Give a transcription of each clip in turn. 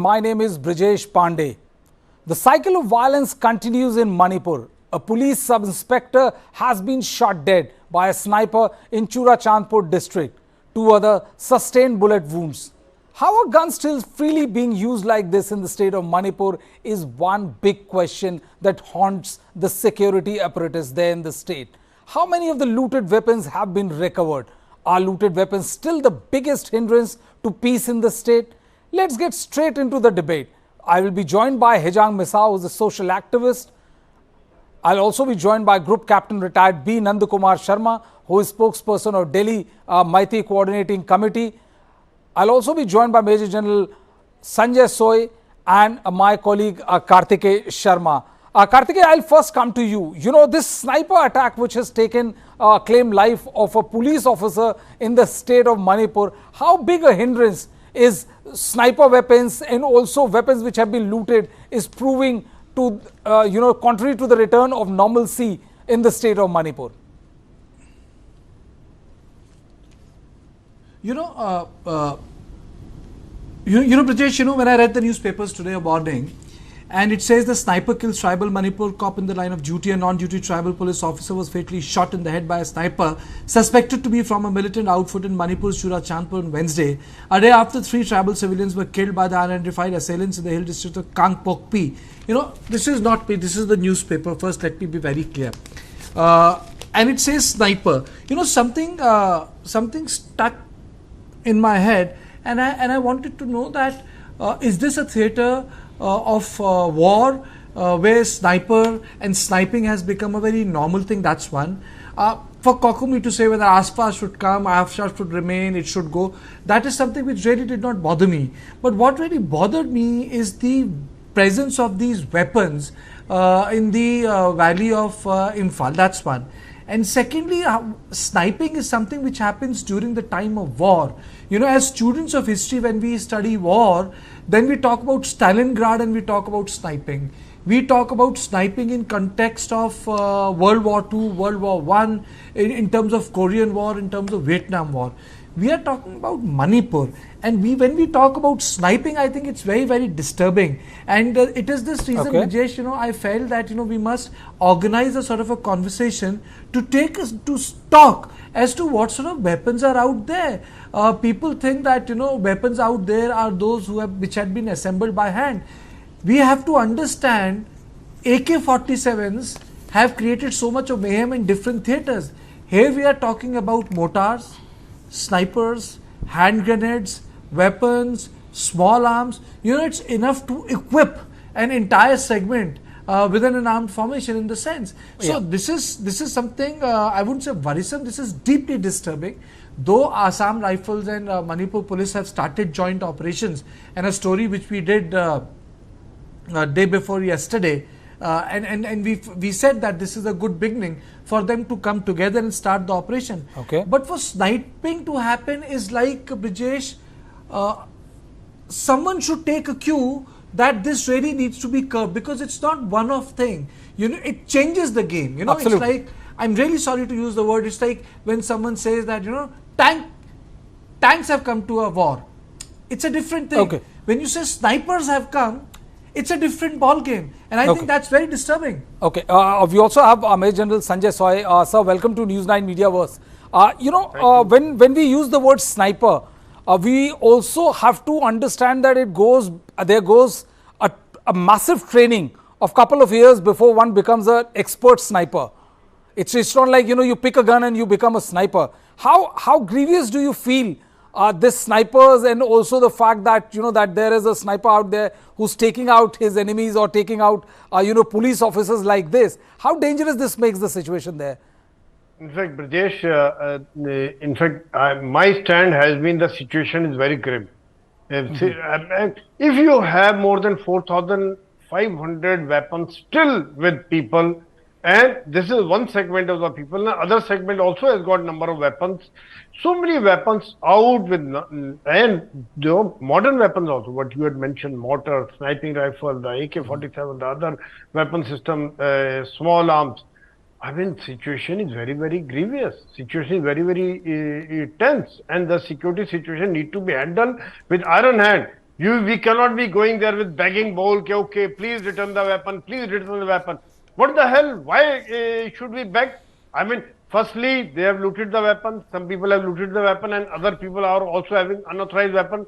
My name is Brijesh Pandey. The cycle of violence continues in Manipur. A police sub-inspector has been shot dead by a sniper in Churachandpur district. Two other sustained bullet wounds. How are guns still freely being used like this in the state of Manipur is one big question that haunts the security apparatus there in the state. How many of the looted weapons have been recovered? Are looted weapons still the biggest hindrance to peace in the state? Let's get straight into the debate. I will be joined by Hejang Misa, who is a social activist. I'll also be joined by Group Captain Retired B. Nandakumar Sharma, who is spokesperson of Delhi Maiti Coordinating Committee. I'll also be joined by Major General Sanjay Soy and my colleague Kartikeya Sharma. Kartikeya, I'll first come to you. You know, this sniper attack which has taken claimed life of a police officer in the state of Manipur, how big a hindrance is sniper weapons and also weapons which have been looted is proving to, contrary to the return of normalcy in the state of Manipur? Brijesh, when I read the newspapers today morning, and it says the sniper kills tribal Manipur cop in the line of duty. A non-duty tribal police officer was fatally shot in the head by a sniper suspected to be from a militant outfit in Manipur's Churachandpur on Wednesday. A day after 3 tribal civilians were killed by the unidentified assailants in the hill district of Kangpokpi. This is not me, this is the newspaper. First, let me be very clear. And it says sniper. Something stuck in my head, and I wanted to know that is this a theatre of war where sniper and sniping has become a very normal thing? That's one. For COCOMI to say whether AFSPA should come, AFSPA should remain, it should go, that is something which really did not bother me. But what really bothered me is the presence of these weapons in the valley of Imphal. That's one. And secondly, sniping is something which happens during the time of war. As students of history, when we study war, then we talk about Stalingrad and we talk about sniping. We talk about sniping in context of World War II, World War I, in terms of Korean War, in terms of Vietnam War. We are talking about Manipur, and when we talk about sniping, I think it's very, very disturbing. And it is this reason, Brijesh, I felt that we must organize a sort of a conversation to take us to stock as to what sort of weapons are out there. People think that weapons out there are those which had been assembled by hand. We have to understand AK-47s have created so much of mayhem in different theatres. Here we are talking about mortars, snipers, hand grenades, weapons, small arms. It's enough to equip an entire segment within an armed formation in the sense. So this is something I wouldn't say worrisome. This is deeply disturbing. Though Assam Rifles and Manipur Police have started joint operations, and a story which we did day before yesterday, and we said that this is a good beginning for them to come together and start the operation. But for sniping to happen is like, Brijesh, someone should take a cue that this really needs to be curbed, because it's not one-off thing. It changes the game. It's like, I'm really sorry to use the word, it's like when someone says that, tanks have come to a war. It's a different thing. When you say snipers have come, it's a different ball game, and I think that's very disturbing. We also have Major General Sanjay Soy. Sir, welcome to News9 Mediaverse. When we use the word sniper, we also have to understand that there goes a massive training of couple of years before one becomes an expert sniper. It's not like you pick a gun and you become a sniper. How grievous do you feel this snipers, and also the fact that that there is a sniper out there who's taking out his enemies or taking out police officers like this? How dangerous this makes the situation there? In fact, Brijesh, my stand has been the situation is very grim. If you have more than 4,500 weapons still with people, and this is one segment of the people, the other segment also has got number of weapons. So many weapons out with, and modern weapons also, what you had mentioned, mortar, sniping rifle, the AK-47, the other weapon system, small arms. I mean, situation is very, very grievous. Situation is very, very tense, and the security situation need to be handled with iron hand. We cannot be going there with begging bowl, okay, please return the weapon, please return the weapon. What the hell? Why should we beg? I mean, firstly, they have looted the weapon. Some people have looted the weapon, and other people are also having unauthorized weapon.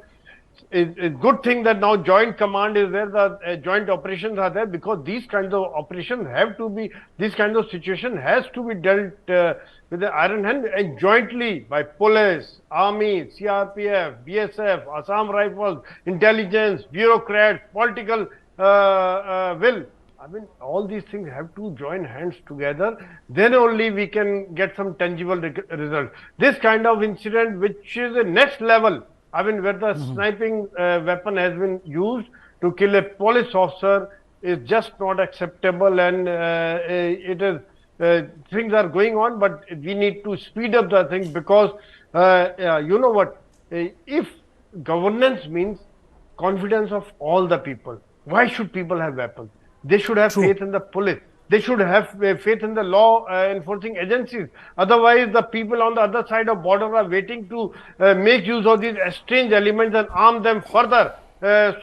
It's a good thing that now joint command is there, the joint operations are there, because these kinds of operations have to be, this kind of situation has to be dealt with the iron hand and jointly by police, army, CRPF, BSF, Assam Rifles, intelligence, bureaucrats, political will. I mean, all these things have to join hands together. Then only we can get some tangible result. This kind of incident, which is the next level, I mean, where the sniping weapon has been used to kill a police officer, is just not acceptable, and it is things are going on, but we need to speed up the things, because you know what? If governance means confidence of all the people, why should people have weapons? They should have faith in the police. They should have faith in the law enforcing agencies. Otherwise, the people on the other side of border are waiting to make use of these strange elements and arm them further,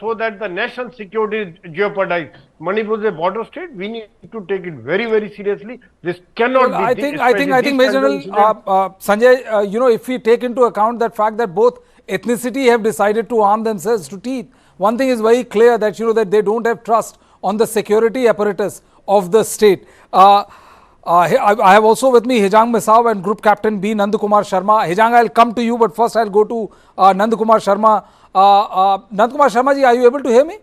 so that the national security is jeopardized. Manipur is a border state. We need to take it very, very seriously. This cannot be. I think, Major General Sanjay, you know, if we take into account that fact that both ethnicity have decided to arm themselves to teeth, one thing is very clear, that you know that they don't have trust on the security apparatus of the state. I have also with me Hejang Misaw and Group Captain B. Nandakumar Sharma. Hejang, I'll come to you, but first I'll go to Nandakumar Sharma. Nandakumar Sharma ji, are you able to hear me?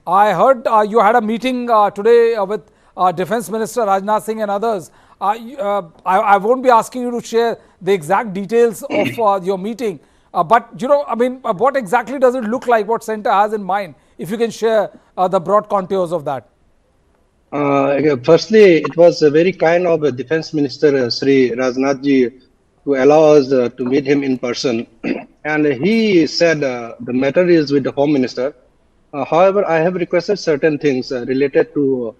I heard you had a meeting today with Defence Minister Rajnath Singh and others. I won't be asking you to share the exact details of your meeting, but you know, I mean, what exactly does it look like, what Centre has in mind? If you can share the broad contours of that. Firstly, it was very kind of Defence Minister Sri Rajnath ji to allow us to meet him in person. And he said the matter is with the Home Minister. However, I have requested certain things related to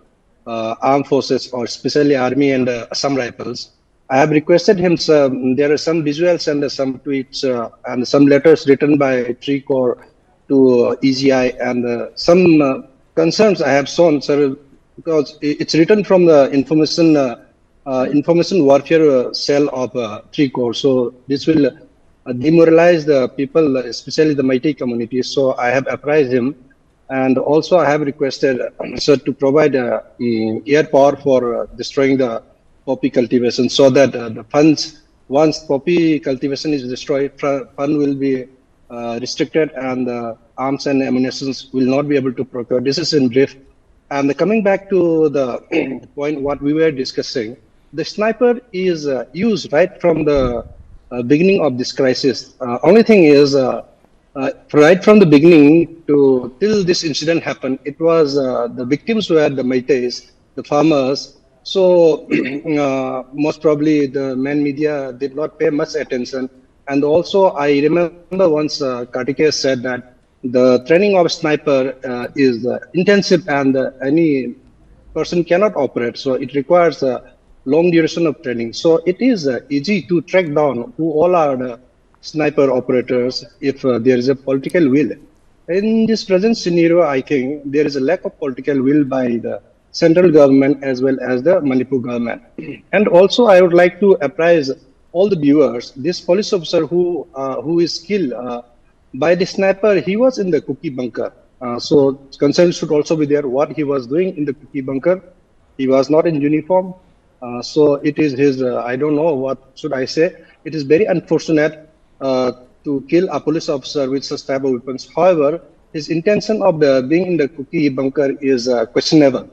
armed forces, or especially Army and Assam Rifles. I have requested him, there are some visuals and some tweets and some letters written by Tree Corps to EGI, and some concerns I have shown, sir, because it's written from the information warfare cell of Tree Corps. So this will demoralize the people, especially the Meitei community. So I have apprised him, and also I have requested sir to provide air power for destroying the poppy cultivation, so that the funds, once poppy cultivation is destroyed, fund will be restricted, and arms and ammunition will not be able to procure. This is in brief. And coming back to the point what we were discussing, the sniper is used right from the beginning of this crisis. Only thing is, right from the beginning till this incident happened, it was the victims were the Meiteis, the farmers. So most probably the main media did not pay much attention. And also, I remember once Kartikeya said that the training of sniper is intensive, and any person cannot operate. So it requires a long duration of training. So it is easy to track down who all are the sniper operators if there is a political will. In this present scenario, I think there is a lack of political will by the central government as well as the Manipur government. And also, I would like to apprise all the viewers, this police officer who is killed by the sniper, he was in the cookie bunker. So concern should also be there what he was doing in the cookie bunker. He was not in uniform. So it is his, I don't know what should I say. It is very unfortunate to kill a police officer with such type of weapons. However, his intention of being in the cookie bunker is questionable.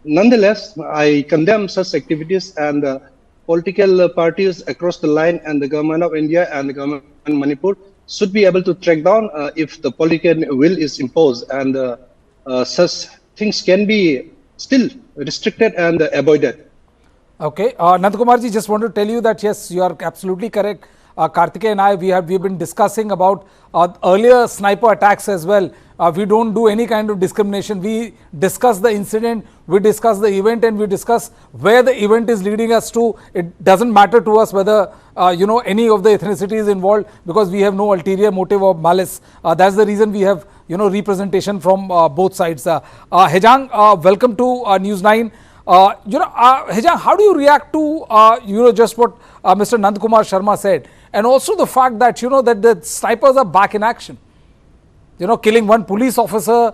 Nonetheless, I condemn such activities, and political parties across the line and the government of India and the government of Manipur should be able to track down if the political will is imposed, and such things can be still restricted and avoided. Okay, Nandakumar ji, just want to tell you that yes, you are absolutely correct. Kartikeya and I, we've been discussing about earlier sniper attacks as well, We don't do any kind of discrimination. We discuss the incident, we discuss the event, and we discuss where the event is leading us to. It doesn't matter to us whether any of the ethnicity is involved, because we have no ulterior motive or malice. That's the reason we have representation from both sides. Hejang, welcome to News9. Hejang, how do you react to just what Mr. Nandkumar Sharma said, and also the fact that that the snipers are back in action? Killing one police officer,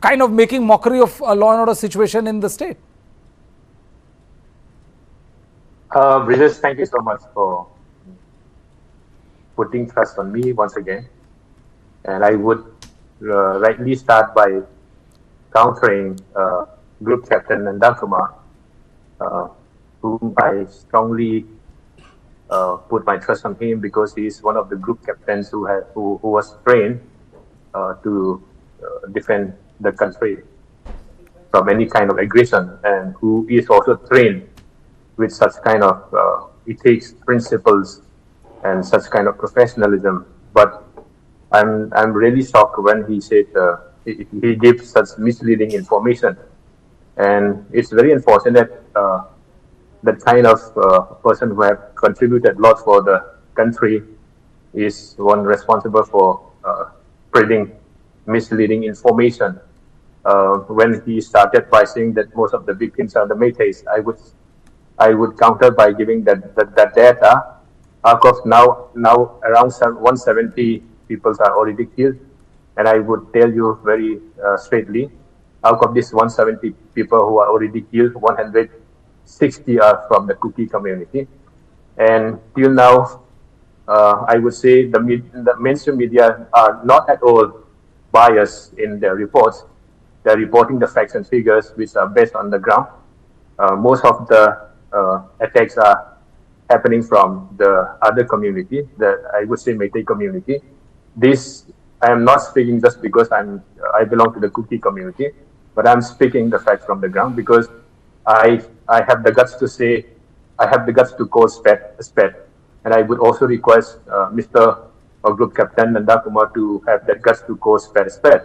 kind of making mockery of a law and order situation in the state. Brijesh, thank you so much for putting trust on me once again. And I would rightly start by countering Group Captain Nandkumar, whom I strongly put my trust on him, because he is one of the group captains who was trained to defend the country from any kind of aggression, and who is also trained with such kind of ethics, principles, and such kind of professionalism. But I'm really shocked when he said he gave such misleading information, and it's very unfortunate that kind of person who have contributed a lot for the country is one responsible for spreading misleading information. When he started by saying that most of the victims are the Meiteis, I would counter by giving that data. Of course, now around 170 people are already killed, and I would tell you very straightly, out of this 170 people who are already killed, 160 are from the Kuki community, and till now, I would say the mainstream media are not at all biased in their reports. They're reporting the facts and figures which are based on the ground. Most of the attacks are happening from the other community, I would say Meitei community. This, I am not speaking just because I belong to the Kuki community, but I'm speaking the facts from the ground, because I have the guts to say, I have the guts to call spade a spade. And I would also request Mr. or Group Captain Nandkumar to have that guts to call spade a spade,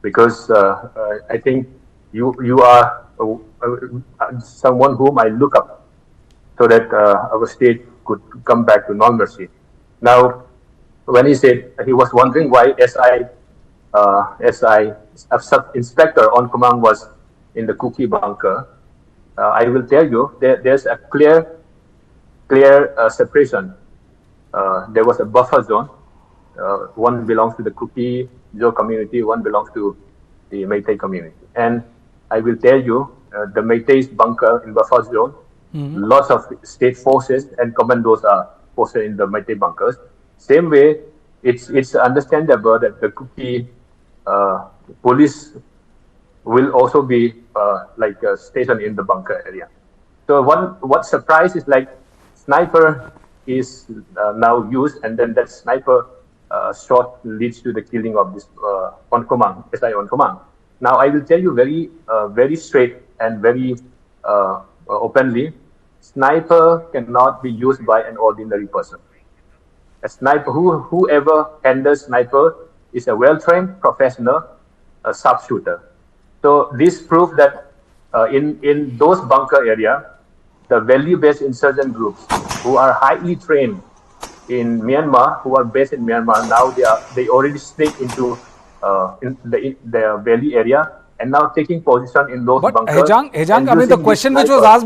because I think you are someone whom I look up, so that our state could come back to normalcy. Now, when he said he was wondering why SI Sub-Inspector on command was in the Kuki bunker, I will tell you there's a clear separation. There was a buffer zone. One belongs to the Kuki community, one belongs to the Meitei community. And I will tell you, the Meitei's bunker in buffer zone, lots of state forces and commandos are posted in the Meitei bunkers. Same way, it's understandable that the Kuki police will also be stationed in the bunker area. So what surprise is, like, sniper is now used, and then that sniper shot leads to the killing of this on command, SI on command. Now I will tell you very straight and very openly, sniper cannot be used by an ordinary person. A sniper, whoever handles sniper, is a well-trained professional sharpshooter. So this proves that in those bunker area, the value-based insurgent groups who are highly trained in Myanmar, who are based in Myanmar, now they already sneak into the valley area, and now taking position in those bunkers. Hejang, I mean, the question which was asked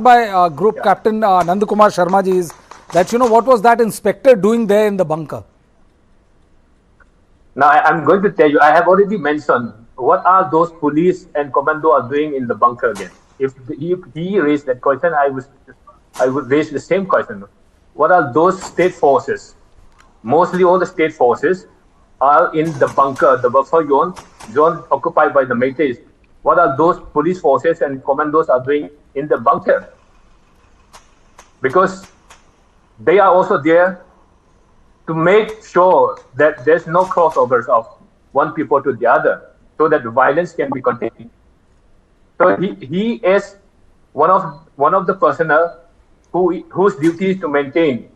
by Group Captain Nandkumar Sharma ji is that, what was that inspector doing there in the bunker? Now I'm going to tell you, I have already mentioned what are those police and commando are doing in the bunker again. If he raised that question, I would raise the same question. What are those state forces? Mostly all the state forces are in the bunker, the buffer zone occupied by the Meiteis. What are those police forces and commandos are doing in the bunker? Because they are also there to make sure that there's no crossovers of one people to the other, so that the violence can be contained. So he is one of the personnel whose duty is to maintain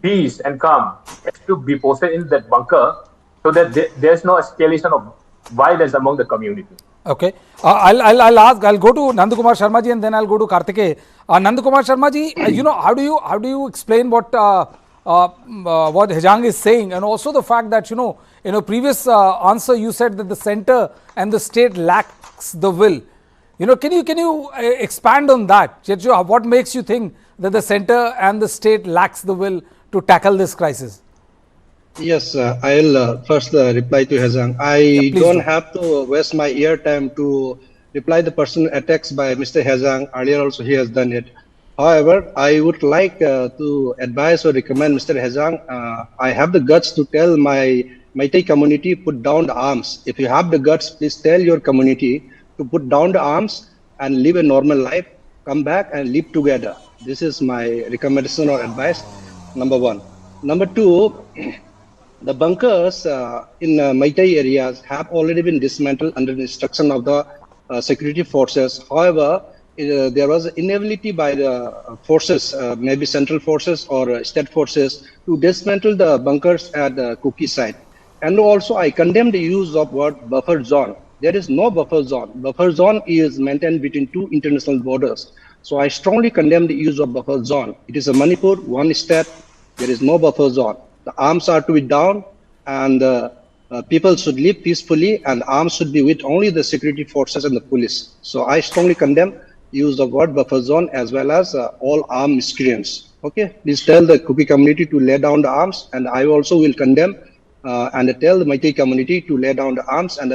peace and calm has to be posted in that bunker so that there's no escalation of violence among the community. Okay, I'll go to Nandakumar Sharma ji and then I'll go to Kartikeya. Nandakumar Sharma ji, how do you explain what Hejang is saying, and also the fact that in a previous answer you said that the center and the state lacks the will. Can you expand on that? What makes you think that the center and the state lacks the will to tackle this crisis? Yes, I'll first reply to Hezang. I don't have to waste my ear time to reply the personal attacks by Mr. Hezang. Earlier also he has done it. However, I would like to advise or recommend Mr. Hezang. I have the guts to tell my Meitei community put down the arms. If you have the guts, please tell your community to put down the arms and live a normal life. Come back and live together. This is my recommendation or advice. Number one. Number two. The bunkers in Meitei areas have already been dismantled under the instruction of the security forces. However, there was inability by the forces, maybe central forces or state forces, to dismantle the bunkers at the COCOMI site. And also, I condemn the use of word buffer zone. There is no buffer zone. Buffer zone is maintained between two international borders. So I strongly condemn the use of buffer zone. It is a Manipur, one state. There is no buffer zone. The arms are to be down, and people should live peacefully, and arms should be with only the security forces and the police. So I strongly condemn use of word buffer zone as well as all armed miscreants. Okay, please tell the COCOMI community to lay down the arms, and I also will condemn and tell the Meitei community to lay down the arms and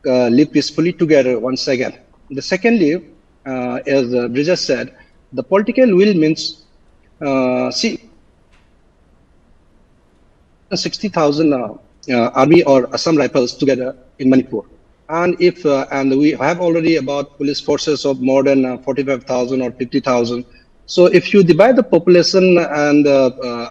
live peacefully together once again. The secondly, as Brijesh said, the political will means see. 60,000 army or Assam rifles together in Manipur, and if and we have already about police forces of more than 45,000 or 50,000. So if you divide the population and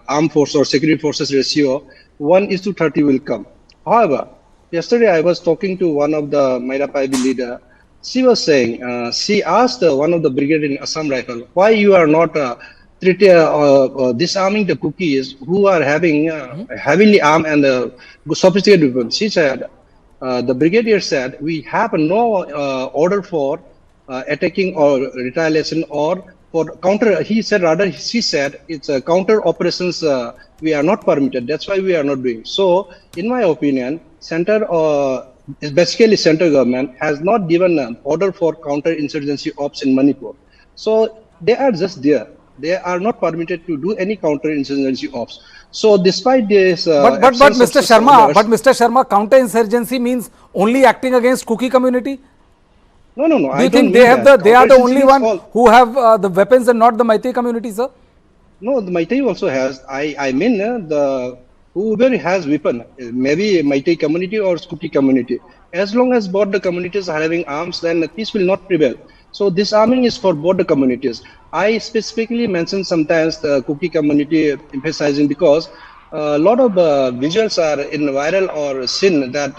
armed force or security forces ratio, 1:30 will come. However, yesterday I was talking to one of the Maira Paibi leader. She was saying she asked one of the brigade in Assam rifle, why you are not disarming the cookies who are having heavily armed and sophisticated weapons. She said, the brigadier said, we have no order for attacking or retaliation or for counter. He said, rather, she said, it's a counter operations we are not permitted. That's why we are not doing. So, in my opinion, center basically central government has not given an order for counter insurgency ops in Manipur. So, they are just there. They are not permitted to do any counter-insurgency ops. So, despite this, but Mr. Sharma, counter-insurgency means only acting against COCOMI community. No. Do you think they are the only one who have the weapons and not the Meitei community, sir? No, the Meitei also has. I mean, whoever has weapon, maybe Meitei community or COCOMI community. As long as both the communities are having arms, then peace will not prevail. So disarming is for both the communities. I specifically mentioned sometimes the COCOMI community emphasizing because a lot of visuals are in viral or seen that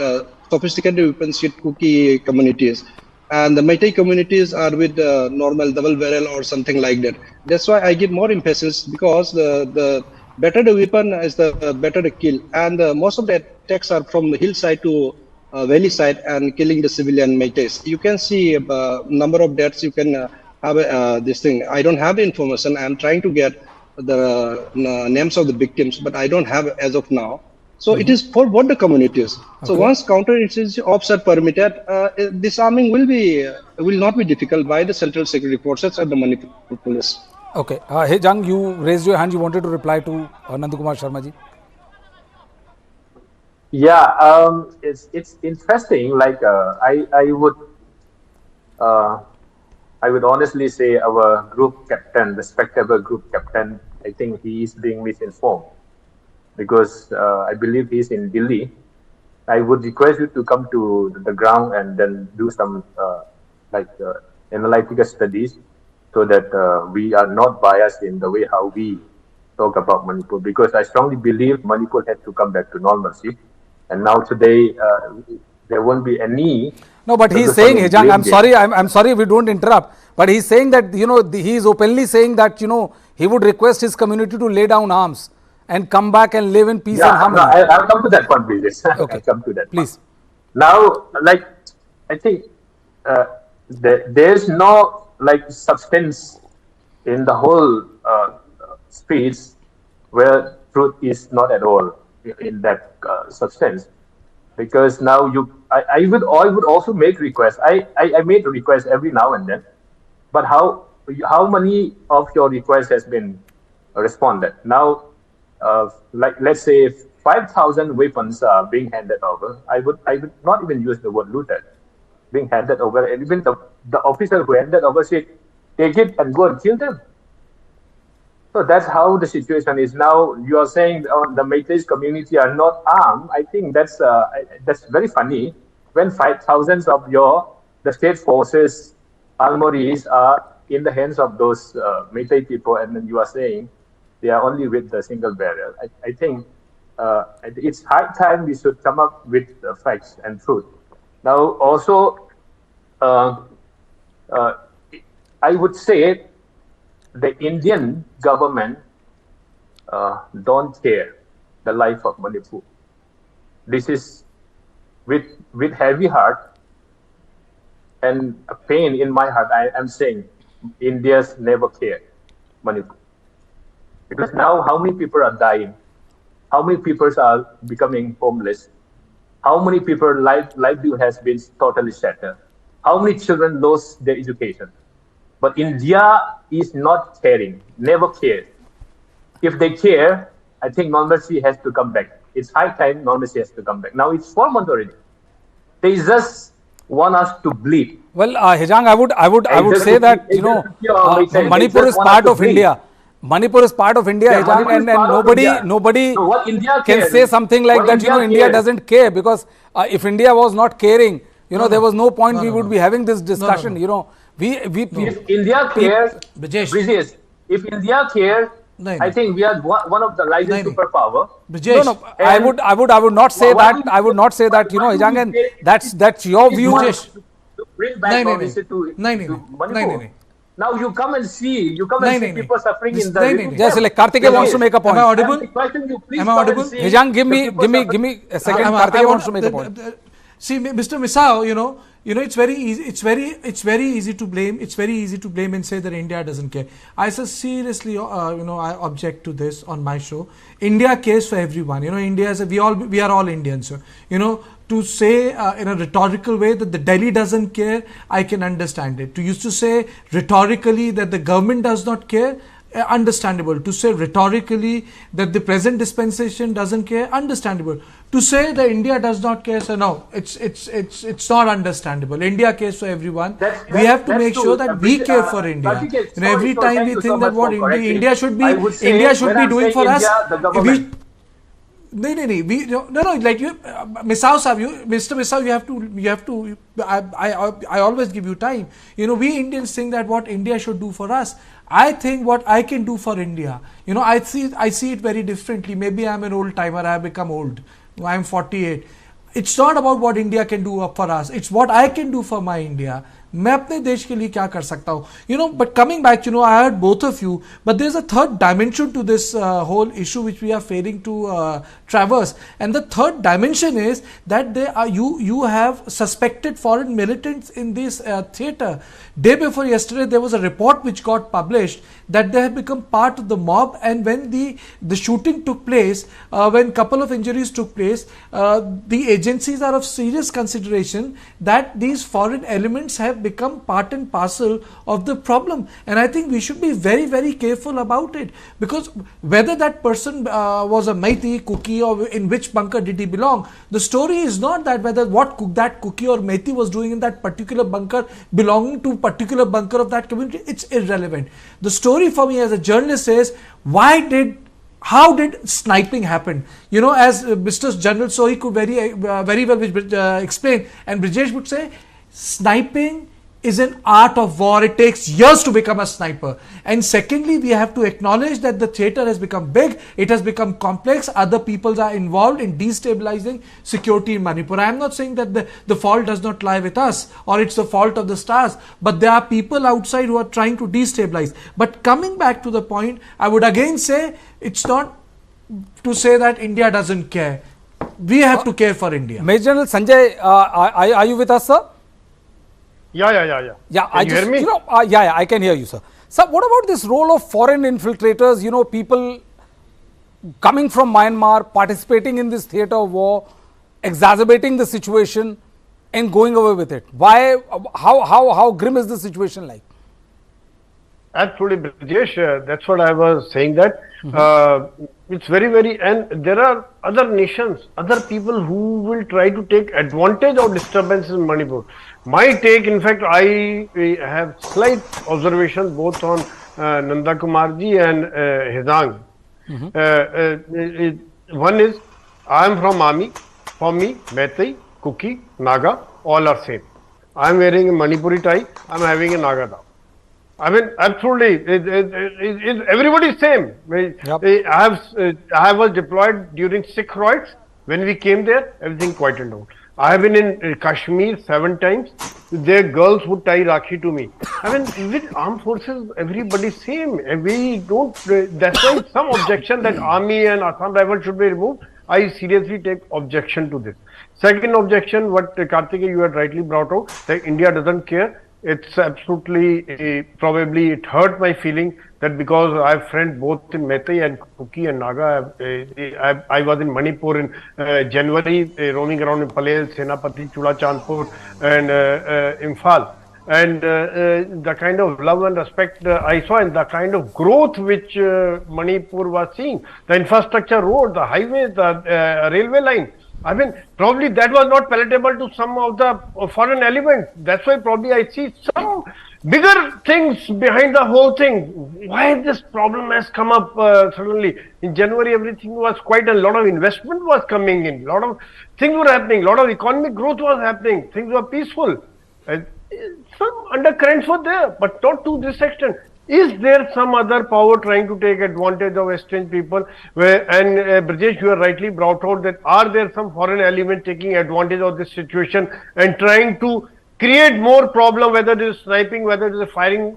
sophisticated weapons hit COCOMI communities, and the Meitei communities are with normal double barrel or something like that. That's why I give more emphasis, because the better the weapon is the better the kill, and most of the attacks are from the hillside to valley side and killing the civilian Meiteis. You can see number of deaths. You can have this thing. I don't have the information. I'm trying to get the names of the victims, but I don't have as of now. So it is for both the communities. Okay. So once counter-insurgency ops are permitted, disarming will not be difficult by the central security forces and the Manipur police. Okay. Hejang, you raised your hand. You wanted to reply to Nandakumar Sharma ji. Yeah, it's interesting. Like I would honestly say our group captain, respectable group captain, I think he is being misinformed, because I believe he's in Delhi. I would request you to come to the ground and then do some analytical studies, so that we are not biased in the way how we talk about Manipur, because I strongly believe Manipur has to come back to normalcy. And now today, there won't be any. No, but he's saying, Hejang, I'm sorry we don't interrupt, But he's saying that, he is openly saying that, he would request his community to lay down arms and come back and live in peace and harmony. I'll come to that point, Brijesh. Okay. I'll come to that. Please. Now, I think there's no substance in the whole speech where truth is not at all in that substance. Because now I would also make requests. I made requests every now and then, but how many of your requests has been responded? Now, let's say 5,000 weapons are being handed over. I would not even use the word looted, being handed over, and even the officer who handed over said, take it and go and kill them. So that's how the situation is now. You are saying the Meiteis community are not armed. I think that's very funny. When 5,000 of the state forces armories are in the hands of those Meitei people, and then you are saying they are only with the single barrel. I think it's high time we should come up with facts and truth. Now, also, I would say the Indian government don't care the life of Manipur. This is with heavy heart and a pain in my heart. I am saying India's never cared Manipur, because now how many people are dying? How many people are becoming homeless? How many people's livelihood has been totally shattered? How many children lost their education? But India is not caring, never cared. If they care, I think normalcy has to come back. It's high time normalcy has to come back. Now it's 4 months already. They just want us to bleed. Well, Hejang, I would say that, Manipur is part of India. Manipur is part of India, Hejang, and nobody can say something like that, India doesn't care, because if India was not caring, there was no point we would be having this discussion, If India cares, Brijesh, if India cares, I think we are one of the largest superpower. Brijesh, I would not say that. I would not say that. Hejang, and that's your view. To bring back to Manipur. Now you come and see. People suffering in the. Just like Kartikeya wants to make a point. Am I audible? Am I audible? Hejang, give me a second. Kartikeya wants to make a point. See, Mr. Misao, it's very easy. It's very easy to blame. It's very easy to blame and say that India doesn't care. I seriously, I object to this on my show. India cares for everyone. India is we are all Indians. To say in a rhetorical way that the Delhi doesn't care, I can understand it. To used to say rhetorically that the government does not care, understandable. To say rhetorically that the present dispensation doesn't care, understandable. To say that India does not care, so no, it's not understandable. India cares for everyone. We have to make sure that we care for India. Every time we think that what India should be doing for us, No, like you, Mr. Misao, you have to, I always give you time. We Indians think that what India should do for us. I think what I can do for India, I see it very differently. Maybe I'm an old timer, I have become old. I'm 48. It's not about what India can do for us. It's what I can do for my India. मैं अपने देश के लिए क्या कर सकता हूँ, but coming back, I heard both of you, but there's a third dimension to this whole issue which we are failing to traverse, and the third dimension is that you have suspected foreign militants in this theatre. Day before yesterday, there was a report which got published that they have become part of the mob, and when the shooting took place, when couple of injuries took place, the agencies are of serious consideration that these foreign elements have become part and parcel of the problem, and I think we should be very, very careful about it, because whether that person was a Meitei, Kuki, or in which bunker did he belong, the story is not that whether what that Kuki or Meitei was doing in that particular bunker belonging to particular bunker of that community. It's irrelevant. The story for me as a journalist is how did sniping happen? As Mr. General Sohi could very well explain, and Brijesh would say, sniping is an art of war. It takes years to become a sniper. And secondly, we have to acknowledge that the theatre has become big, it has become complex, other peoples are involved in destabilizing security in Manipur. I am not saying that the fault does not lie with us or it's the fault of the stars, but there are people outside who are trying to destabilize. But coming back to the point, I would again say it's not to say that India doesn't care. We have to care for India. Major General Sanjay, are you with us, sir? Yeah. Yeah, Can you hear me? Yeah, I can hear you, sir. Sir, what about this role of foreign infiltrators, people coming from Myanmar, participating in this theatre of war, exacerbating the situation and going away with it? Why, how grim is the situation like? Absolutely, Brijesh. That's what I was saying, that it's very, and there are other nations, other people who will try to take advantage of disturbances in Manipur. My take, in fact, I have slight observations both on Nanda Kumarji and Hezang. One is, I am from Army. For me, Meitei, Kuki, Naga, all are same. I am wearing a Manipuri tie, I am having a Naga dao. I mean, absolutely, everybody is same. I was deployed during Sikh riots. When we came there, everything quieted down. I have been in Kashmir 7 times. Their girls would tie Rakhi to me. I mean, with armed forces, everybody is same. And we don't, that's why some objection that army and Assam rifle should be removed, I seriously take objection to this. Second objection, what Kartikeya, you had rightly brought out, that India doesn't care. It's absolutely, probably it hurt my feeling that because I have friends both in Meitei and Kuki and Naga. I was in Manipur in January, roaming around in Palel, Senapati, Churachandpur and Imphal. And the kind of love and respect I saw and the kind of growth which Manipur was seeing, the infrastructure road, the highways, the railway line. I mean, probably that was not palatable to some of the foreign elements. That's why probably I see some bigger things behind the whole thing. Why this problem has come up suddenly? In January, everything was quite, a lot of investment was coming in. A lot of things were happening. A lot of economic growth was happening. Things were peaceful. Some undercurrents were there, but not to this extent. Is there some other power trying to take advantage of estranged people? And Brijesh, you are rightly brought out that are there some foreign element taking advantage of this situation and trying to create more problem, whether it is sniping, whether it is firing,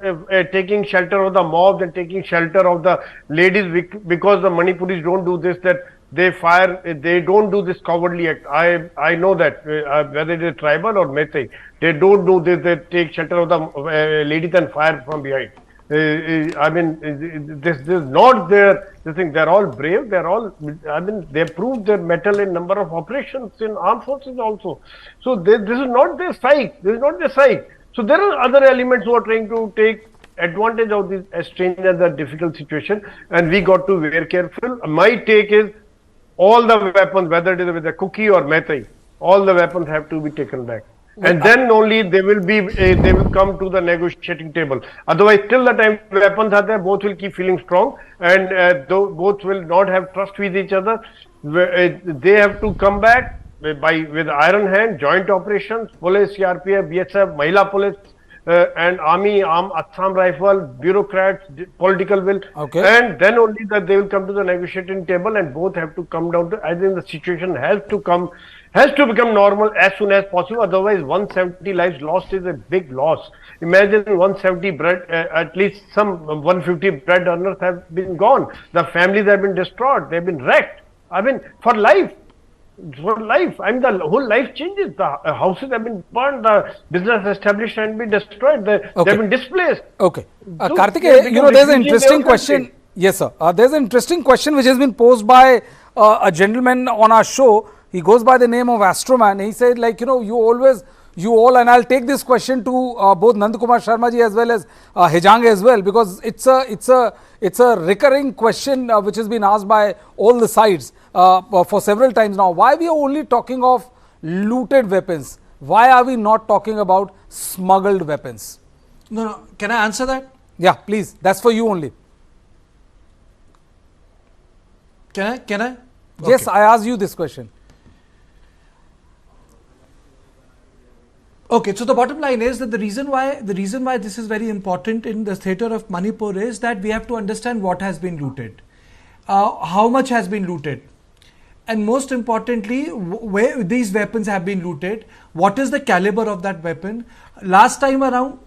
taking shelter of the mobs and taking shelter of the ladies, because the Manipuris don't do this, that they fire, they don't do this cowardly act. I know that whether it is tribal or Meitei, they don't do this, they take shelter of the ladies and fire from behind. I mean, this is not their thing. They're all brave. They're all, I mean, they proved their mettle in number of operations in armed forces also. So this is not their side. This is not their side. So there are other elements who are trying to take advantage of this strange and the difficult situation, and we got to be very careful. My take is all the weapons, whether it is with the Kuki or Meitei, all the weapons have to be taken back. And then only they will come to the negotiating table. Otherwise, till the time weapons are there, both will keep feeling strong, and both will not have trust with each other. They have to come back with iron hand, joint operations, police, CRPF, BSF, Mahila police, and army, Assam rifle, bureaucrats, political will, and then only that they will come to the negotiating table, and both have to come down to. I think the situation has to become normal as soon as possible. Otherwise, 170 lives lost is a big loss. Imagine 170 bread, at least some 150 bread earners have been gone. The families have been destroyed. They've been wrecked. I mean, for life. For life. I mean, the whole life changes. The houses have been burned. The business establishment has been destroyed. They have been displaced. Okay. Kartikeya, there's an interesting question. Yes, sir. There's an interesting question which has been posed by a gentleman on our show. He goes by the name of Astroman. He said, like, you all, and I'll take this question to both Nandakumar Sharma ji as well as Hejang as well, because it's a recurring question which has been asked by all the sides for several times now. Why we are only talking of looted weapons? Why are we not talking about smuggled weapons? No. Can I answer that? Yeah, please. That's for you only. Can I? Okay. Yes, I asked you this question. Okay, so the bottom line is that the reason why this is very important in the theatre of Manipur is that we have to understand what has been looted, how much has been looted, and most importantly, where these weapons have been looted, what is the caliber of that weapon. Last time around,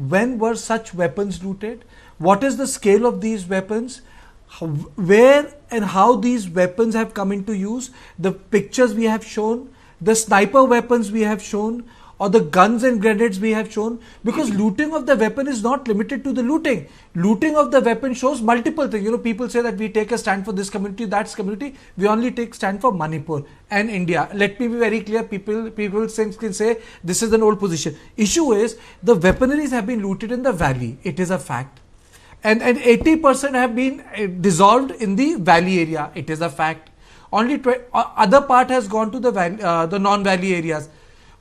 when were such weapons looted? What is the scale of these weapons? Where and how these weapons have come into use? The pictures we have shown, the sniper weapons we have shown, or the guns and grenades we have shown, because looting of the weapon is not limited to the looting. Looting of the weapon shows multiple things. People say that we take a stand for this community, that community. We only take stand for Manipur and India. Let me be very clear. People can say this is an old position. Issue is the weaponaries have been looted in the valley. It is a fact. And 80% have been dissolved in the valley area. It is a fact. Only other part has gone to the non-valley areas.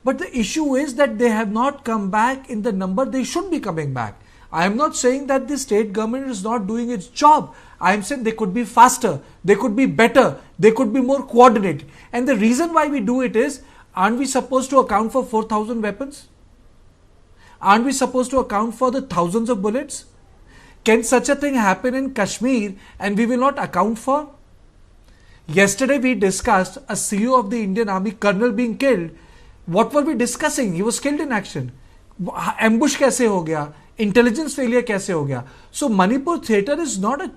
But the issue is that they have not come back in the number they should be coming back. I am not saying that the state government is not doing its job. I am saying they could be faster, they could be better, they could be more coordinated. And the reason why we do it is, aren't we supposed to account for 4,000 weapons? Aren't we supposed to account for the thousands of bullets? Can such a thing happen in Kashmir and we will not account for? Yesterday we discussed a CEO of the Indian Army, colonel, being killed. What were we discussing? He was killed in action. Ambush kaise ho gaya? Intelligence failure kaise ho gaya? So Manipur theatre is not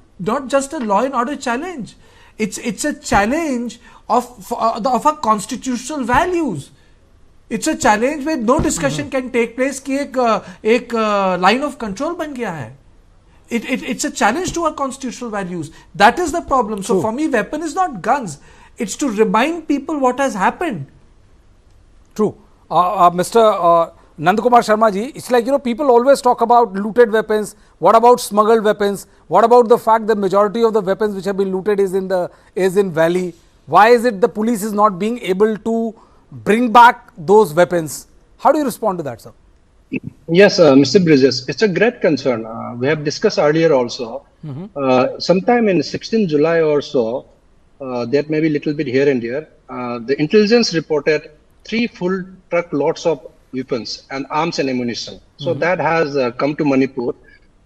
just a law and order challenge. It's a challenge of our constitutional values. It's a challenge where no discussion can take place कि एक line of control बन गया है. It's a challenge to our constitutional values. That is the problem. So for me, weapon is not guns. It's to remind people what has happened. True. Mr. Nandakumar Sharma ji, it's like, people always talk about looted weapons. What about smuggled weapons? What about the fact that majority of the weapons which have been looted is in valley? Why is it the police is not being able to bring back those weapons? How do you respond to that, sir? Yes, Mr. Brijesh, it's a great concern. We have discussed earlier also. Sometime in 16 July or so, that may be a little bit here and there, the intelligence reported 3 full truck loads of weapons and arms and ammunition. So that has come to Manipur,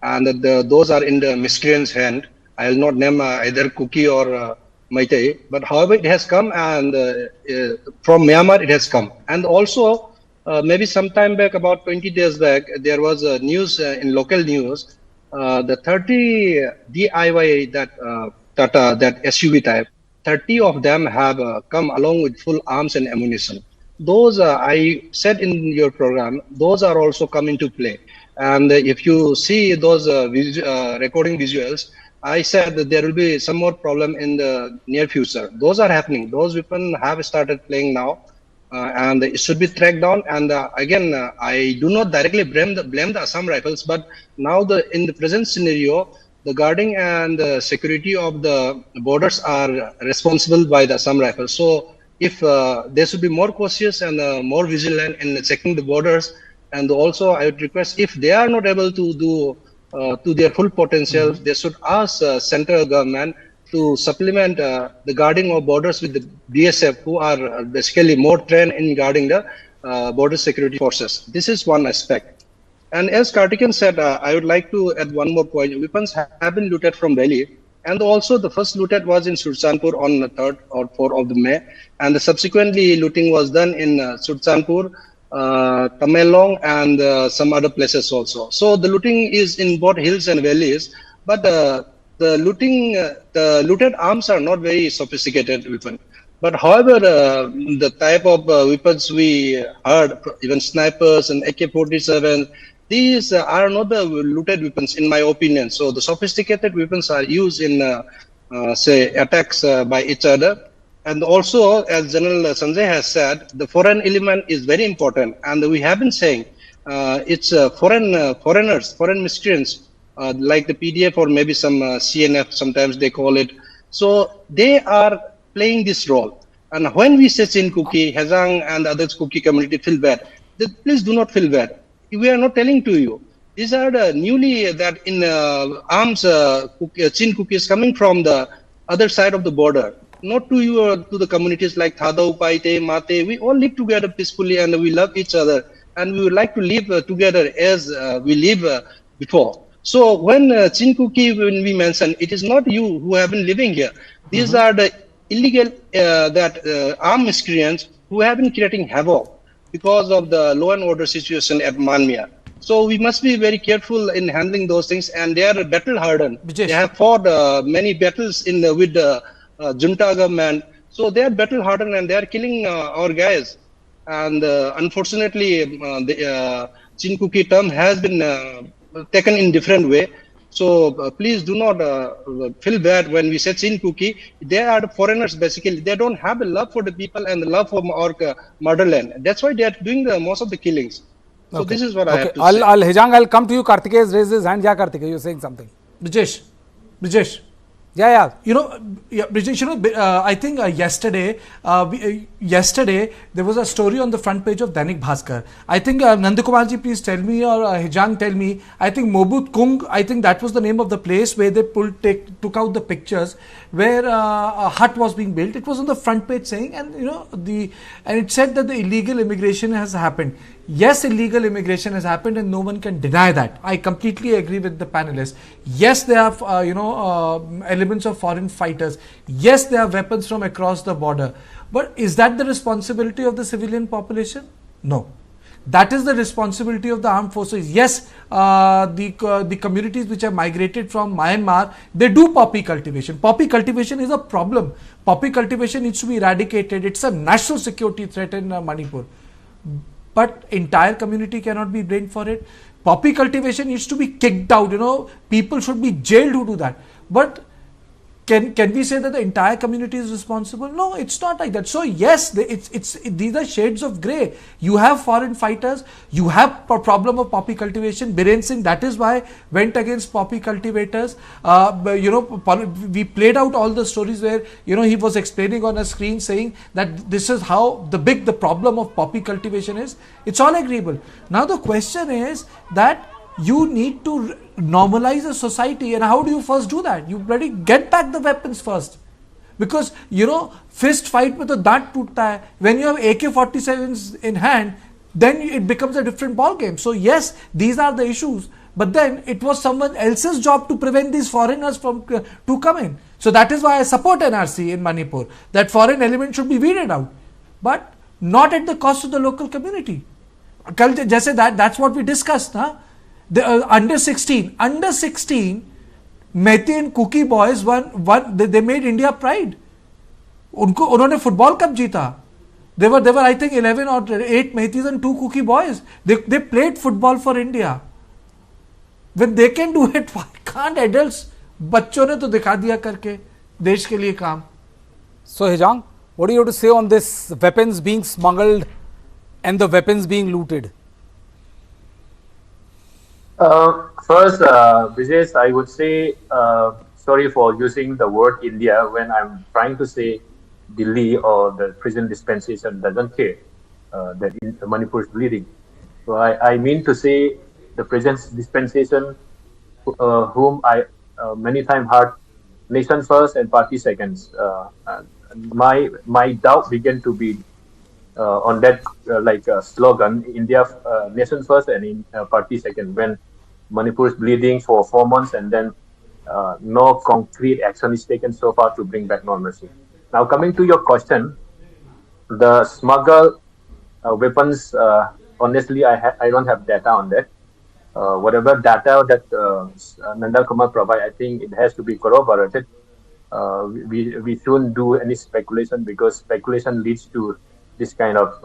and those are in the miscreants' hand. I will not name either Kuki or Maitai, but however it has come, and from Myanmar it has come. And also, maybe some time back, about 20 days back, there was a news in local news, the 30 DIY that SUV type, 30 of them have come along with full arms and ammunition. Those I said in your program, those are also come into play. And if you see those recording visuals, I said that there will be some more problem in the near future. Those are happening. Those weapons have started playing now. And it should be tracked down. And again, I do not directly blame the Assam Rifles, but now in the present scenario, the guarding and security of the borders are responsible by the Assam Rifles. So if they should be more cautious and more vigilant in checking the borders, and also I would request, if they are not able to do to their full potential, they should ask central government to supplement the guarding of borders with the BSF, who are basically more trained in guarding the border security forces. This is one aspect. And as Kartikeya said, I would like to add one more point. Weapons have been looted from Delhi, and also the first looted was in Churachandpur on the 3rd or 4th of May, and the subsequently looting was done in Churachandpur, Tamelong, and some other places also. So the looting is in both hills and valleys, but the looted arms are not very sophisticated weapon. But however, the type of weapons we heard, even snipers and AK-47, these are not the looted weapons in my opinion. So the sophisticated weapons are used in, say, attacks by each other. And also, as General Sanjay has said, the foreign element is very important. And we have been saying it's foreigners, foreign miscreants, like the PDF or maybe some CNF, sometimes they call it. So they are playing this role. And when we say in Kuki, Hazang and others Kuki community feel bad, please do not feel bad. We are not telling to you. These are the newly that in arms, Chin Kuki is coming from the other side of the border. not to you or to the communities like Thadau, Paite, Mate. We all live together peacefully and we love each other and we would like to live together as we live before. So when Chinkuki, when we mention, it is not you who have been living here. These are the illegal armed miscreants who have been creating havoc because of the law and order situation at Manmia. So we must be very careful in handling those things, and they are battle hardened. Brijesh. They have fought many battles in with the junta government. So they are battle hardened and they are killing our guys. And unfortunately, the Chinkuki term has been taken in different way. So please do not feel bad when we say Chinkuki. They are the foreigners basically. They don't have a love for the people and the love for our motherland. That's why they are doing most of the killings. So this is what I have to say. I'll come to you. Kartikeya has raised his hand. Yeah, Kartikeya, you're saying something. Brijesh. Yeah. Brijesh, I think yesterday there was a story on the front page of Dainik Bhaskar. I think Nandakumarji, please tell me, or Hijang, tell me. I think Mobut Kung, I think that was the name of the place where they took out the pictures where a hut was being built. It was on the front page saying, and it said that the illegal immigration has happened. Yes, illegal immigration has happened and no one can deny that. I completely agree with the panelists. Yes, there are elements of foreign fighters. Yes, there are weapons from across the border. But is that the responsibility of the civilian population? No. That is the responsibility of the armed forces. Yes, the communities which have migrated from Myanmar, they do poppy cultivation. Poppy cultivation is a problem. Poppy cultivation needs to be eradicated. It's a national security threat in Manipur. But entire community cannot be blamed for it. Poppy cultivation needs to be kicked out. People should be jailed who do that. But can we say that the entire community is responsible? No, it's not like that. So yes, these are shades of grey. You have foreign fighters. You have a problem of poppy cultivation. Biren Singh, that is why went against poppy cultivators. We played out all the stories where he was explaining on a screen saying that this is how big the problem of poppy cultivation is. It's all agreeable. Now the question is that you need to normalize a society, and how do you first do that? You bloody get back the weapons first, because fist fight with a dant toota hai. When you have AK-47s in hand, then it becomes a different ball game. So yes, these are the issues, but then it was someone else's job to prevent these foreigners from to come in. So that is why I support NRC in Manipur, that foreign element should be weeded out, but not at the cost of the local community. That's what we discussed, huh? The under 16, Methi and Cookie boys they made India pride. उन्होंने football cup जीता. There were I think 11 or 8 Methis and 2 Cookie boys. They played football for India. When they can do it, why can't adults? बच्चों ने तो दिखा दिया करके देश के लिए काम. So Hijang, what do you have to say on this weapons being smuggled and the weapons being looted? First, Brijesh, I would say sorry for using the word India when I'm trying to say Delhi or the prison dispensation doesn't care that Manipur is bleeding. So I mean to say the prison dispensation, whom I many times heard nation first and party seconds. My doubt began to be on that slogan, India nation first and in party second, when Manipur is bleeding for 4 months and then no concrete action is taken so far to bring back normalcy. Now coming to your question, the smuggled weapons, honestly I don't have data on that. Whatever data that Nanda Kumar provide, I think it has to be corroborated. We shouldn't do any speculation, because speculation leads to this kind of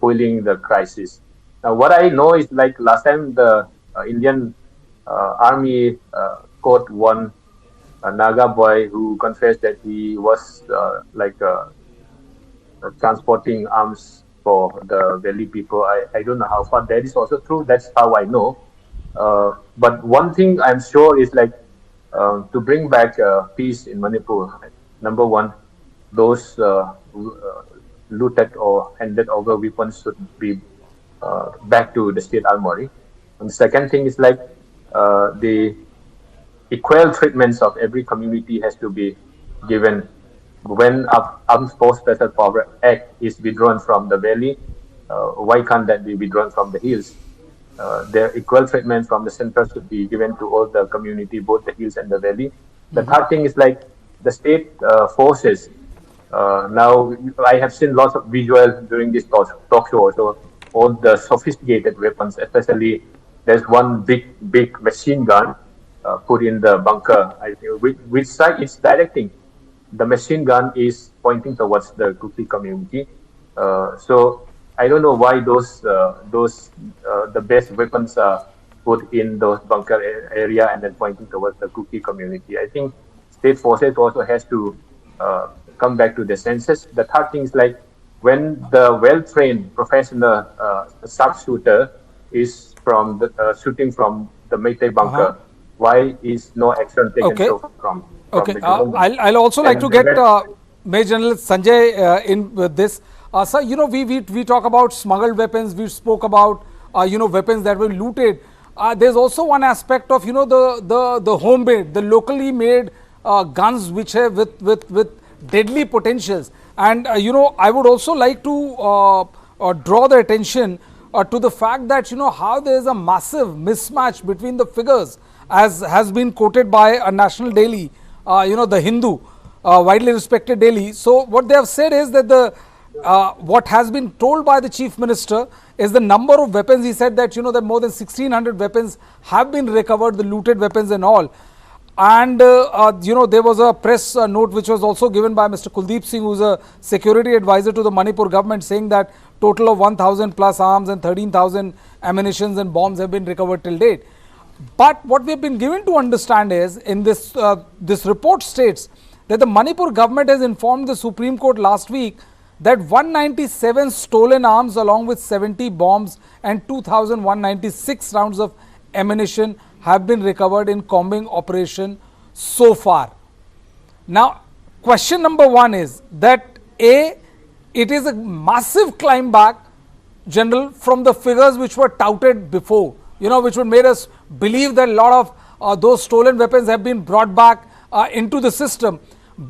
fueling the crisis. Now, what I know is last time the Indian army caught one Naga boy who confessed that he was transporting arms for the Valley people. I don't know how far that is also true. That's how I know. But one thing I'm sure is to bring back peace in Manipur. Number one, those looted or handed over weapons should be back to the state armory. And the second thing is the equal treatments of every community has to be given when Armed Force Special Power Act is withdrawn from the valley, why can't that be withdrawn from the hills? The equal treatment from the center should be given to all the community, both the hills and the valley. The third thing is like the state forces. Now, I have seen lots of visuals during this talk show. So all the sophisticated weapons, especially there's one big machine gun put in the bunker. I think which side it's directing. The machine gun is pointing towards the Kuki community. So I don't know why those the best weapons are put in those bunker area and then pointing towards the Kuki community. I think state forces also has to come back to the senses. The third thing is like when the well-trained professional sharpshooter is from the shooting from the Meitei bunker, why is no action taken from Okay, the government? I'll also like to get Major General Sanjay in with this. Sir, you know, we talk about smuggled weapons. We spoke about you know, weapons that were looted. There's also one aspect of, you know, the homemade, the locally made guns which have with deadly potentials. And you know, I would also like to draw the attention to the fact that, you know, how there is a massive mismatch between the figures, as has been quoted by a national daily, you know, the Hindu, widely respected daily. So what they have said is that the what has been told by the Chief Minister is the number of weapons. He said that, you know, that more than 1600 weapons have been recovered, the looted weapons and all. And you know, there was a press note which was also given by Mr. Kuldeep Singh, who is a security advisor to the Manipur government, saying that total of 1000 plus arms and 13,000 ammunitions and bombs have been recovered till date. But what we have been given to understand is, in this this report states that the Manipur government has informed the Supreme Court last week that 197 stolen arms along with 70 bombs and 2,196 rounds of ammunition have been recovered in combing operation so far. Now, question number one is that A, it is a massive climb back, General, from the figures which were touted before, you know, which would made us believe that a lot of those stolen weapons have been brought back into the system.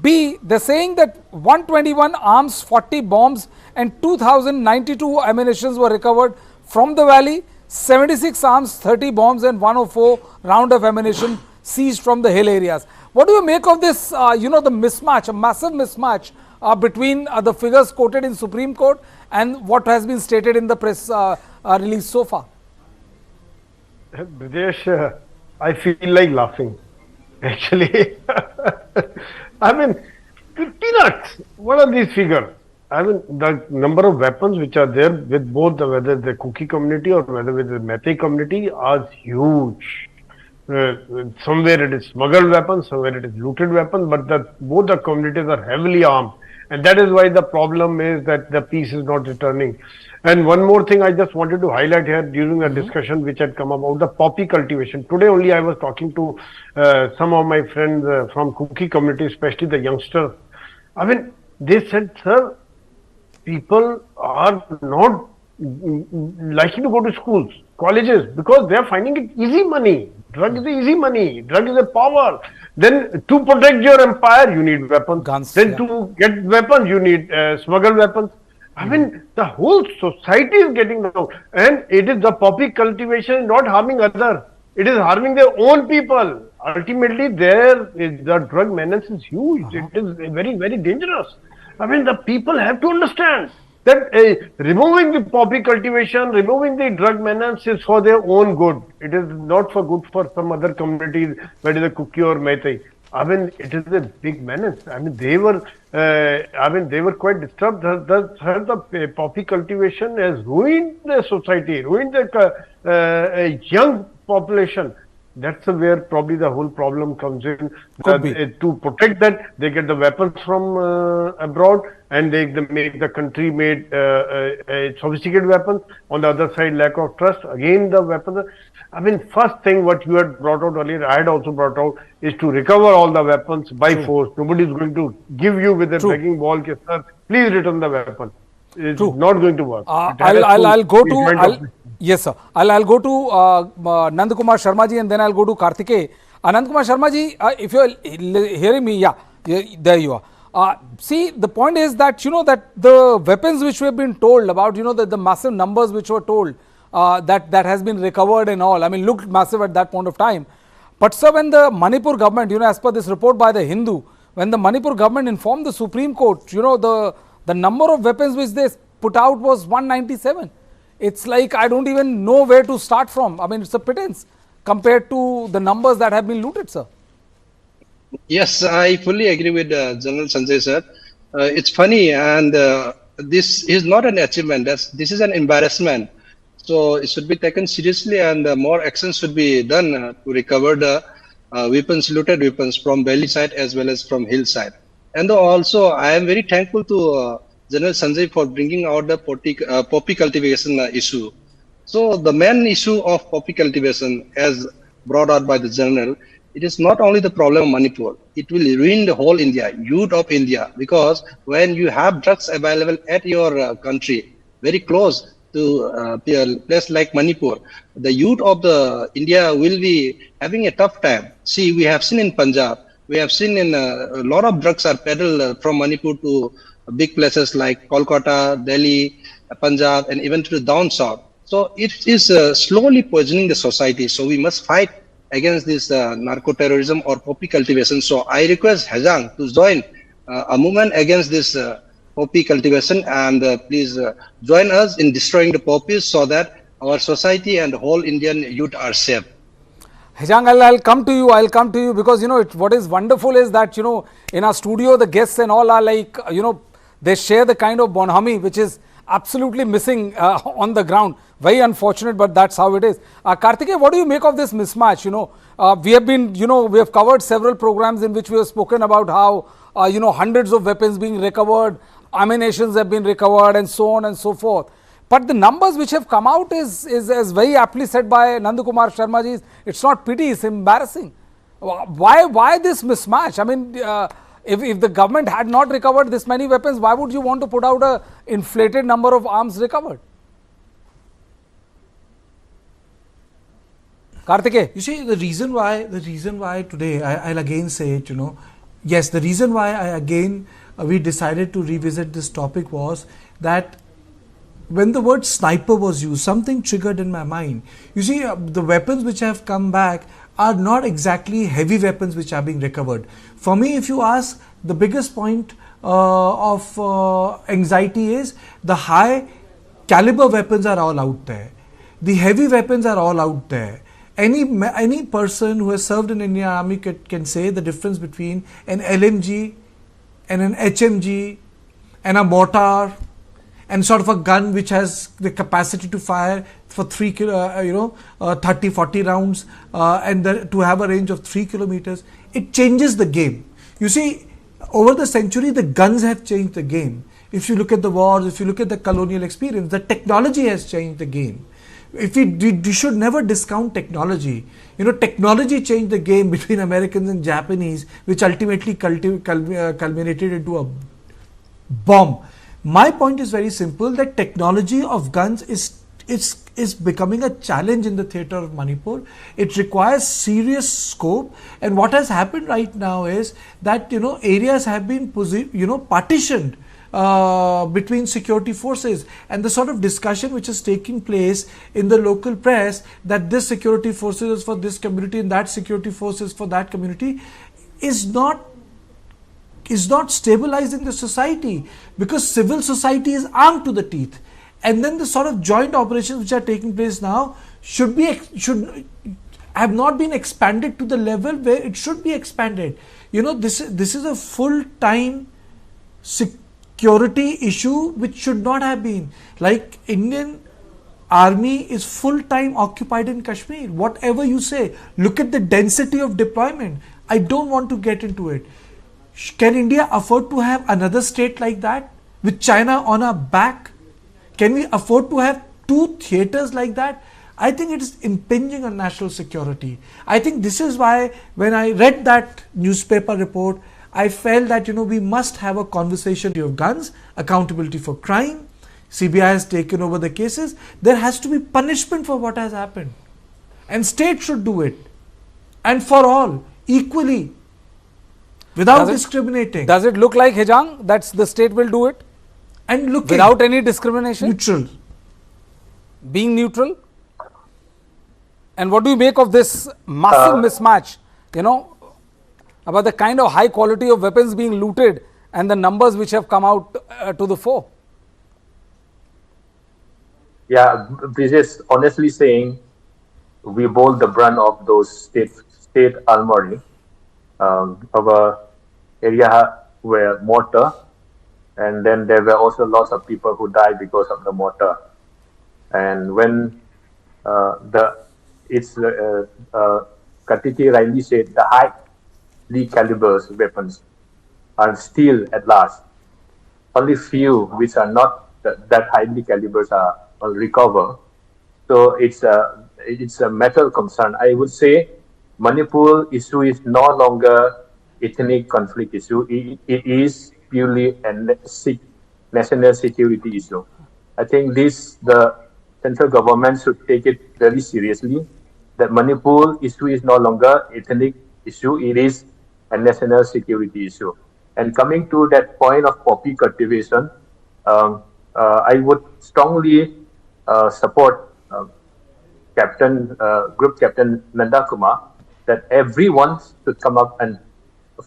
B, they're saying that 121 arms, 40 bombs and 2,092 ammunitions were recovered from the valley, 76 arms, 30 bombs and 104 round of ammunition seized from the hill areas. What do you make of this, you know, the mismatch, a massive mismatch between the figures quoted in Supreme Court and what has been stated in the press release so far? Brijesh, I feel like laughing, actually. I mean, peanuts. What are these figures? I mean, the number of weapons which are there with both whether the Kuki community or whether with the Meitei community are huge. Somewhere it is smuggled weapons, somewhere it is looted weapons, but both the communities are heavily armed. And that is why the problem is that the peace is not returning. And one more thing I just wanted to highlight here during the discussion which had come about the poppy cultivation. Today only I was talking to some of my friends from Kuki community, especially the youngsters. I mean, they said, sir, people are not liking to go to schools, colleges, because they are finding it easy money. Drug is easy money. Drug is a power. Then to protect your empire, you need weapons. Guns, then to get weapons, you need smuggled weapons. I mean, the whole society is getting down. And it is the poppy cultivation not harming others. It is harming their own people. Ultimately, the drug menace is huge. It is very, very dangerous. I mean, the people have to understand that removing the poppy cultivation, removing the drug menace is for their own good. It is not for good for some other communities, whether it is Kuki or Meitei. I mean, it is a big menace. I mean, they were quite disturbed. The poppy cultivation has ruined the society, ruined the young population. That's where probably the whole problem comes in. To protect that, they get the weapons from abroad and they make the country made sophisticated weapons. On the other side, lack of trust. Again, the weapons. I mean, first thing what you had brought out earlier, I had also brought out, is to recover all the weapons by force. Nobody is going to give you with a begging ball, sir, please return the weapon. It's not going to work. I'll go to... Yes, sir. I'll go to Nandakumar Sharma ji and then I'll go to Kartikeya. Nandakumar Sharma ji, if you're hearing me, yeah. Yeah, there you are. See, the point is that, that the weapons which we have been told about, the massive numbers which were told, that has been recovered and all, I mean, looked massive at that point of time. But sir, when the Manipur government, as per this report by the Hindu, when the Manipur government informed the Supreme Court, the number of weapons which they put out was 197. It's like I don't even know where to start from. I mean, it's a pittance compared to the numbers that have been looted, sir. Yes, I fully agree with General Sanjay sir. It's funny, and this is not an achievement. This is an embarrassment. So it should be taken seriously, and more action should be done to recover the weapons, looted weapons from valley side as well as from hillside. And also, I am very thankful to General Sanjay for bringing out the poppy cultivation issue. So the main issue of poppy cultivation, as brought out by the General, it is not only the problem of Manipur. It will ruin the whole India, youth of India, because when you have drugs available at your country, very close to a place like Manipur, the youth of the India will be having a tough time. See, we have seen in Punjab, we have seen in a lot of drugs are peddled from Manipur to big places like Kolkata, Delhi, Punjab, and even to the down south. So it is slowly poisoning the society. So we must fight against this narco-terrorism or poppy cultivation. So I request Hajang to join a movement against this poppy cultivation, and please join us in destroying the poppies so that our society and whole Indian youth are safe. Hajang, I'll come to you. I'll come to you because, what is wonderful is that, in our studio, the guests and all are like, they share the kind of bonhomie which is absolutely missing on the ground. Very unfortunate, but that's how it is. Kartikeya, what do you make of this mismatch? We have been, we have covered several programs in which we have spoken about how, hundreds of weapons being recovered, ammunitions have been recovered, and so on and so forth. But the numbers which have come out is as very aptly said by Nandakumar Sharma ji, it's not pity, it's embarrassing. Why this mismatch? I mean, if the government had not recovered this many weapons, why would you want to put out a inflated number of arms recovered? Kartikeya. You see, the reason why today, I'll again say it, yes, the reason why we decided to revisit this topic was that when the word sniper was used, something triggered in my mind. You see, the weapons which have come back are not exactly heavy weapons which are being recovered. For me, if you ask, the biggest point of anxiety is the high caliber weapons are all out there. The heavy weapons are all out there. Any person who has served in Indian Army can say the difference between an LMG and an HMG and a mortar and sort of a gun which has the capacity to fire for 30-40 rounds and to have a range of 3 kilometers. It changes the game. You see, over the century, the guns have changed the game. If you look at the wars, if you look at the colonial experience, the technology has changed the game. If we should never discount technology. Technology changed the game between Americans and Japanese, which ultimately culminated into a bomb. My point is very simple, that technology of guns is becoming a challenge in the theatre of Manipur. It requires serious scope, and what has happened right now is that areas have been partitioned between security forces, and the sort of discussion which is taking place in the local press that this security forces is for this community and that security forces for that community is not stabilizing the society, because civil society is armed to the teeth. And then the sort of joint operations which are taking place now should have not been expanded to the level where it should be expanded. This is a full-time security issue which should not have been. Like, Indian Army is full-time occupied in Kashmir. Whatever you say, look at the density of deployment. I don't want to get into it. Can India afford to have another state like that with China on our back? Can we afford to have 2 theatres like that? I think it is impinging on national security. I think this is why when I read that newspaper report, I felt that we must have a conversation of guns, accountability for crime. CBI has taken over the cases. There has to be punishment for what has happened, and state should do it, and for all equally. without discriminating. Does it look like, Hejang, that the state will do it And looking without any discrimination? neutral. Being neutral? And what do you make of this massive mismatch, about the kind of high quality of weapons being looted and the numbers which have come out to the fore? Yeah, Brijesh, honestly saying, we bore the brunt of those state armory. Our area were mortar, and then there were also lots of people who died because of the mortar. And when Kartikeya rightly said, the highly calibers weapons are still at last. Only few which are not that highly calibers are recovered. So it's a matter of concern. I would say Manipur issue is no longer ethnic conflict issue. It is purely a national security issue. I think the central government should take it very seriously. That Manipur issue is no longer ethnic issue. It is a national security issue. And coming to that point of poppy cultivation, I would strongly support Group Captain Nanda Kumar, that everyone should come up and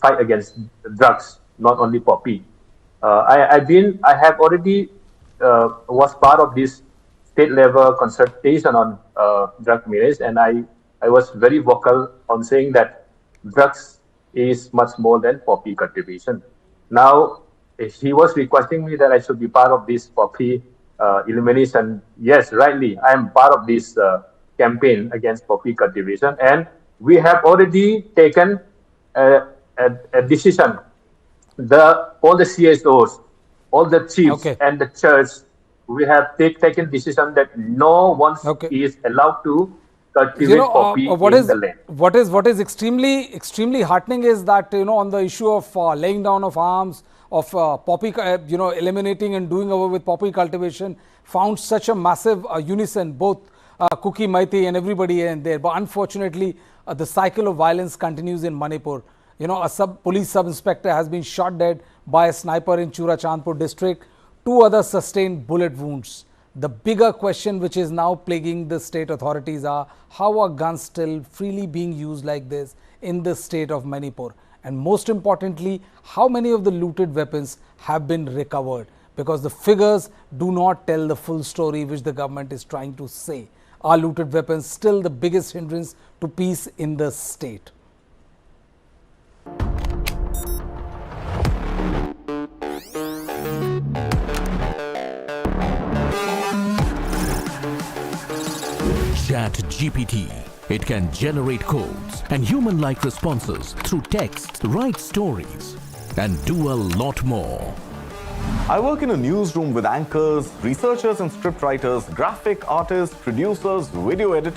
fight against drugs, not only poppy. I have already was part of this state level consultation on drug menace, and I was very vocal on saying that drugs is much more than poppy cultivation. Now, he was requesting me that I should be part of this poppy elimination. Yes, rightly, I am part of this campaign against poppy cultivation, and we have already taken a decision. All the CSOs, all the chiefs, and the church, we have taken decision that no one is allowed to cultivate poppy in the land. What is extremely heartening is that on the issue of laying down of arms, of poppy, eliminating and doing away with poppy cultivation, found such a massive unison, both Kuki, Maiti and everybody in there. But unfortunately, the cycle of violence continues in Manipur. A police sub-inspector has been shot dead by a sniper in Churachandpur district. 2 others sustained bullet wounds. The bigger question which is now plaguing the state authorities are, how are guns still freely being used like this in the state of Manipur? And most importantly, how many of the looted weapons have been recovered? Because the figures do not tell the full story which the government is trying to say. Are looted weapons still the biggest hindrance to peace in the state? ChatGPT. It can generate codes and human-like responses through text, write stories, and do a lot more. I work in a newsroom with anchors, researchers and scriptwriters, graphic artists, producers, video editors,